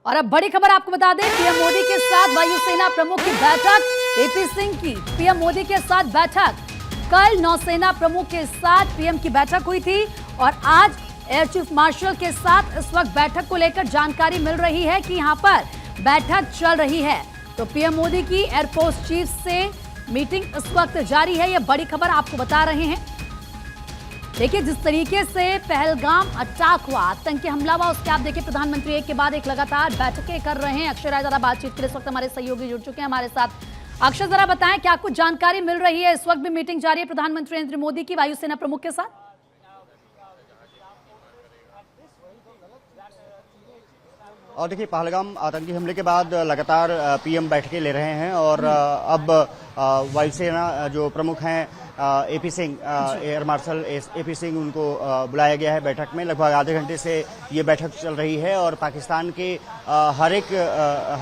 और अब बड़ी खबर आपको बता दें, पीएम मोदी के साथ वायुसेना प्रमुख की बैठक। एपी सिंह की पीएम मोदी के साथ बैठक। कल नौसेना प्रमुख के साथ पीएम की बैठक हुई थी और आज एयर चीफ मार्शल के साथ इस वक्त बैठक को लेकर जानकारी मिल रही है कि यहां पर बैठक चल रही है। तो पीएम मोदी की एयरफोर्स चीफ से मीटिंग इस वक्त जारी है। यह बड़ी खबर आपको बता रहे हैं। देखिए, जिस तरीके से पहलगाम अटैक हुआ, आतंकी हमला हुआ, उसके आप देखिए प्रधानमंत्री एक के बाद एक लगातार बैठकें कर रहे हैं। अक्षय राय जरा बातचीत के लिए इस वक्त हमारे सहयोगी जुड़ चुके हैं हमारे साथ। अक्षय, जरा बताएं क्या कुछ जानकारी मिल रही है? इस वक्त भी मीटिंग जारी है प्रधानमंत्री नरेंद्र मोदी की वायुसेना प्रमुख के साथ। और देखिए, पहलगाम आतंकी हमले के बाद लगातार पीएम बैठकें ले रहे हैं और अब वायुसेना जो प्रमुख हैं AP Singh, air marshal AP Singh, उनको बुलाया गया है बैठक में। लगभग आधे घंटे से ये बैठक चल रही है और पाकिस्तान के हर एक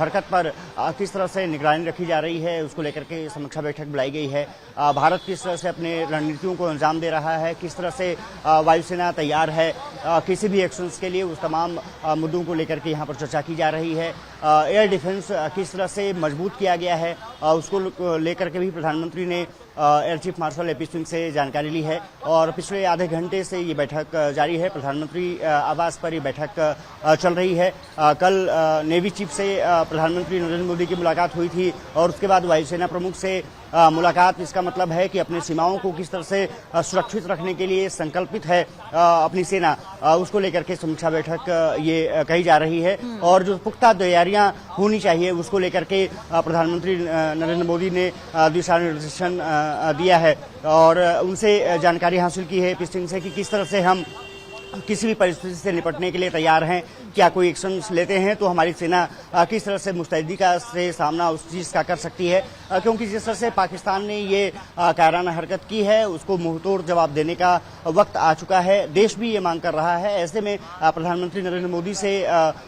हरकत पर किस तरह से निगरानी रखी जा रही है उसको लेकर के समीक्षा बैठक बुलाई गई है। भारत किस तरह से अपने रणनीतियों को अंजाम दे रहा है, किस तरह से वायुसेना तैयार है किसी भी एक्शंस के लिए, उस तमाम मुद्दों को लेकर के यहाँ पर चर्चा की जा रही है। एयर डिफेंस किस तरह से मजबूत किया गया है उसको लेकर के भी प्रधानमंत्री ने air chief marshal AP Singh से जानकारी ली है और पिछले आधे घंटे से ये बैठक जारी है। प्रधानमंत्री आवास पर ये बैठक चल रही है। कल नेवी चीफ से प्रधानमंत्री नरेंद्र मोदी की मुलाकात हुई थी और उसके बाद वायुसेना प्रमुख से मुलाकात। इसका मतलब है कि अपने सीमाओं को किस तरह से सुरक्षित रखने के लिए संकल्पित है अपनी सेना, उसको लेकर के समीक्षा बैठक ये कही जा रही है। और जो पुख्ता तैयारियां होनी चाहिए उसको लेकर के प्रधानमंत्री नरेंद्र मोदी ने दिशा निर्देशन दिया है और उनसे जानकारी हासिल की है एपी सिंह से कि किस तरह से हम किसी भी परिस्थिति से निपटने के लिए तैयार हैं। क्या कोई एक्शन लेते हैं तो हमारी सेना किस तरह से मुस्तैदी का से सामना उस चीज़ का कर सकती है, क्योंकि जिस तरह से पाकिस्तान ने ये कायराना हरकत की है उसको मुंहतोड़ जवाब देने का वक्त आ चुका है। देश भी ये मांग कर रहा है। ऐसे में प्रधानमंत्री नरेंद्र मोदी से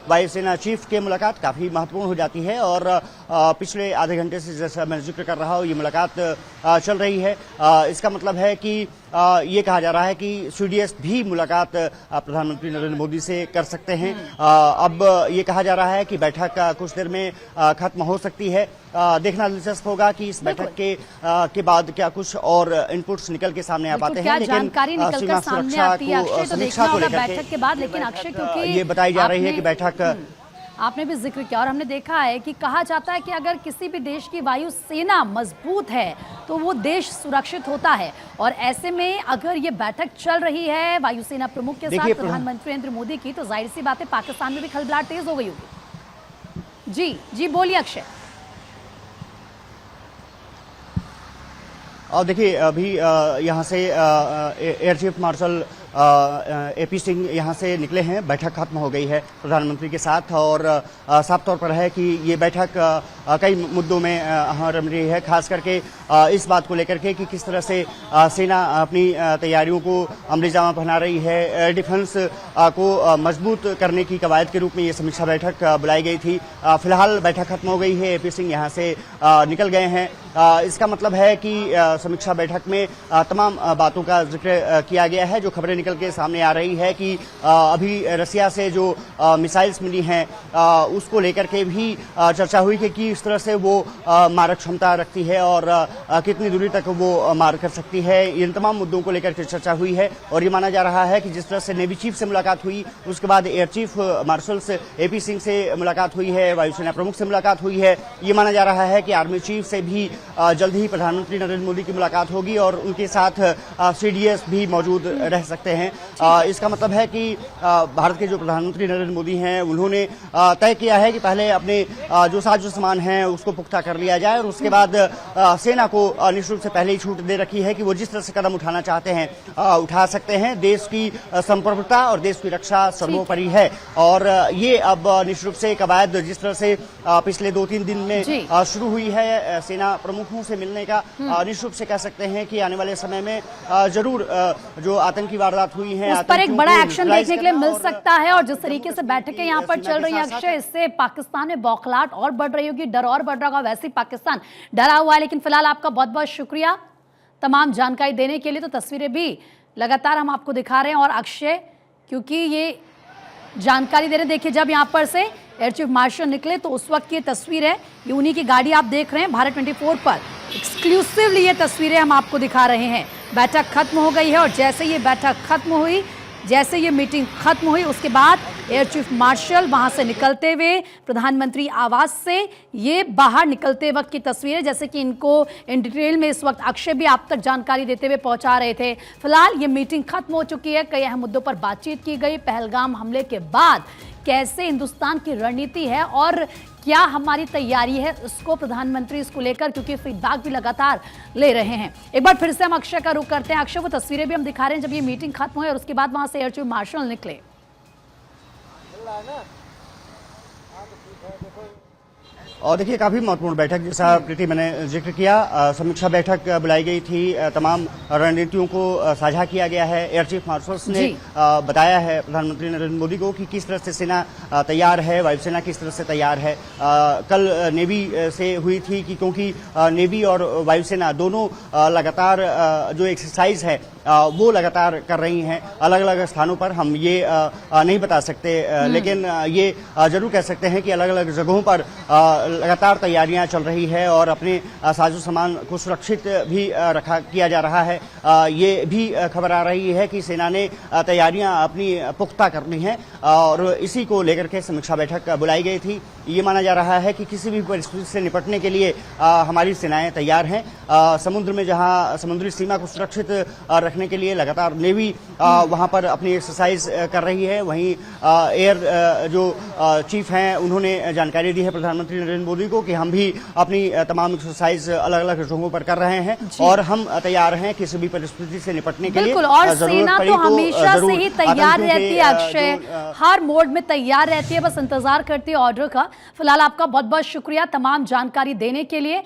वायुसेना चीफ की मुलाकात काफ़ी महत्वपूर्ण हो जाती है और पिछले आधे घंटे से जैसा मैं जिक्र कर रहा हूँ ये मुलाकात चल रही है। इसका मतलब है कि ये कहा जा रहा है कि सीडीएस भी मुलाकात प्रधानमंत्री नरेंद्र मोदी से कर सकते हैं। अब ये कहा जा रहा है कि बैठक कुछ देर में खत्म हो सकती है। देखना दिलचस्प होगा कि इस बैठक के बाद क्या कुछ और इनपुट्स निकल के सामने आ पाते हैं। लेकिन सीमा सुरक्षा को समीक्षा को लेकर बैठक के बाद, लेकिन अक्षय, क्योंकि ये बताई जा रही है कि बैठक आपने भी जिक्र किया और हमने देखा है कि कहा जाता है कि अगर किसी भी देश की वायु सेना मजबूत है तो वो देश सुरक्षित होता है। और ऐसे में अगर ये बैठक चल रही है वायुसेना प्रमुख के साथ प्रधानमंत्री नरेंद्र मोदी की, तो जाहिर सी बात है पाकिस्तान में भी खलबलाहट तेज हो गई होगी। जी बोलिए अक्षय। और देखिए, अभी यहाँ से air chief marshal AP Singh यहाँ से निकले हैं। बैठक खत्म हो गई है प्रधानमंत्री के साथ और साफ तौर पर है कि ये बैठक कई मुद्दों में अहम रही है, खास करके इस बात को लेकर के कि किस तरह से सेना अपनी तैयारियों को अमलीजामा पहना रही है। एयर डिफेंस को मजबूत करने की कवायद के रूप में ये समीक्षा बैठक बुलाई गई थी। फिलहाल बैठक खत्म हो गई है, एपी सिंह यहाँ से निकल गए हैं। इसका मतलब है कि समीक्षा बैठक में तमाम बातों का जिक्र किया गया है। जो खबरें निकल के सामने आ रही है कि अभी रसिया से जो मिसाइल्स मिली हैं उसको लेकर के भी चर्चा हुई कि किस तरह से वो मारक क्षमता रखती है और कितनी दूरी तक वो मार कर सकती है। इन तमाम मुद्दों को लेकर के चर्चा हुई है और ये माना जा रहा है कि जिस तरह से नेवी चीफ से मुलाकात हुई, उसके बाद एयर चीफ मार्शल से एपी सिंह से मुलाकात हुई है, वायुसेना प्रमुख से मुलाकात हुई है। ये माना जा रहा है कि आर्मी चीफ से भी जल्द ही प्रधानमंत्री नरेंद्र मोदी की मुलाकात होगी और उनके साथ सीडीएस भी मौजूद रह सकते हैं। इसका मतलब है कि भारत के जो प्रधानमंत्री नरेंद्र मोदी हैं उन्होंने तय किया है कि पहले अपने जो साजो सामान है उसको पुख्ता कर लिया जाए और उसके बाद सेना को निश्चित रूप से पहले ही छूट दे रखी है कि वो जिस तरह से कदम उठाना चाहते हैं उठा सकते हैं। देश की संप्रभुता और देश की रक्षा सर्वोपरि है और ये अब निश्चित रूप से कवायद जिस तरह से पिछले 2-3 दिन में शुरू हुई है सेना प्रमुखों से मिलने का, निश्चित रूप से कह सकते हैं कि आने वाले समय में जरूर जो आतंकी वारदात हुई है उस पर एक बड़ा एक्शन देखने के लिए मिल सकता है। और जिस तरीके से बैठकें यहाँ पर चल रही हैं अक्षय, इससे पाकिस्तान में बौखलाहट और बढ़ रही होगी, डर और बढ़ रहा होगा। वैसे ही पाकिस्तान डरा हुआ है। लेकिन फिलहाल आपका बहुत बहुत शुक्रिया तमाम जानकारी देने के लिए। तो तस्वीरें भी लगातार हम आपको दिखा रहे हैं और अक्षय क्योंकि ये जानकारी दे रहे हैं। देखिए, जब यहाँ पर से एयर चीफ मार्शल निकले तो उस वक्त की तस्वीर है, ये उन्हीं की गाड़ी आप देख रहे हैं। भारत 24 पर एक्सक्लूसिवली ये तस्वीरें हम आपको दिखा रहे हैं। बैठक खत्म हो गई है और जैसे ये बैठक खत्म हुई, जैसे ये मीटिंग खत्म हुई, उसके बाद एयर चीफ मार्शल वहां से निकलते हुए प्रधानमंत्री आवास से ये बाहर निकलते वक्त की तस्वीर है। जैसे कि इनको इन डिटेल में इस वक्त अक्षय भी आप तक जानकारी देते हुए पहुंचा रहे थे। फिलहाल ये मीटिंग खत्म हो चुकी है, कई अहम मुद्दों पर बातचीत की गई। पहलगाम हमले के बाद कैसे हिंदुस्तान की रणनीति है और क्या हमारी तैयारी है, इसको प्रधानमंत्री इसको लेकर क्योंकि फीडबैक भी लगातार ले रहे हैं। एक बार फिर से हम अक्षय का रुख करते हैं। अक्षय, वो तस्वीरें भी हम दिखा रहे हैं जब ये मीटिंग खत्म हुई और उसके बाद वहां से एयर चीफ मार्शल निकले। और देखिए, काफी महत्वपूर्ण बैठक, जैसा प्रीति मैंने जिक्र किया, समीक्षा बैठक बुलाई गई थी, तमाम रणनीतियों को साझा किया गया है। एयर चीफ मार्शल्स ने बताया है प्रधानमंत्री नरेंद्र मोदी को कि किस तरह से सेना तैयार है, वायुसेना किस तरह से तैयार है। कल नेवी से हुई थी कि क्योंकि नेवी और वायुसेना दोनों लगातार जो एक्सरसाइज है वो लगातार कर रही हैं अलग अलग स्थानों पर। हम ये नहीं बता सकते, लेकिन ये जरूर कह सकते हैं कि अलग अलग जगहों पर लगातार तैयारियां चल रही है और अपने साजो सामान को सुरक्षित भी किया जा रहा है। ये भी खबर आ रही है कि सेना ने तैयारियां अपनी पुख्ता करनी है और इसी को लेकर के समीक्षा बैठक बुलाई गई थी। ये माना जा रहा है कि किसी भी परिस्थिति से निपटने के लिए हमारी सेनाएं तैयार हैं। समुद्र में जहां समुद्री सीमा को सुरक्षित रखने के लिए लगातार नेवी वहां पर अपनी एक्सरसाइज कर रही है, वहीं एयर जो चीफ हैं उन्होंने जानकारी दी है प्रधानमंत्री नरेंद्र मोदी को कि हम भी अपनी तमाम एक्सरसाइज अलग अलग जगहों पर कर रहे हैं और हम तैयार हैं किसी भी परिस्थिति से निपटने के लिए। बिल्कुल, और सेना तो हमेशा से ही तैयार रहती है अक्षय, हर मोड में तैयार रहती है, बस इंतजार करती है ऑर्डर का। फिलहाल आपका बहुत बहुत शुक्रिया तमाम जानकारी देने के लिए।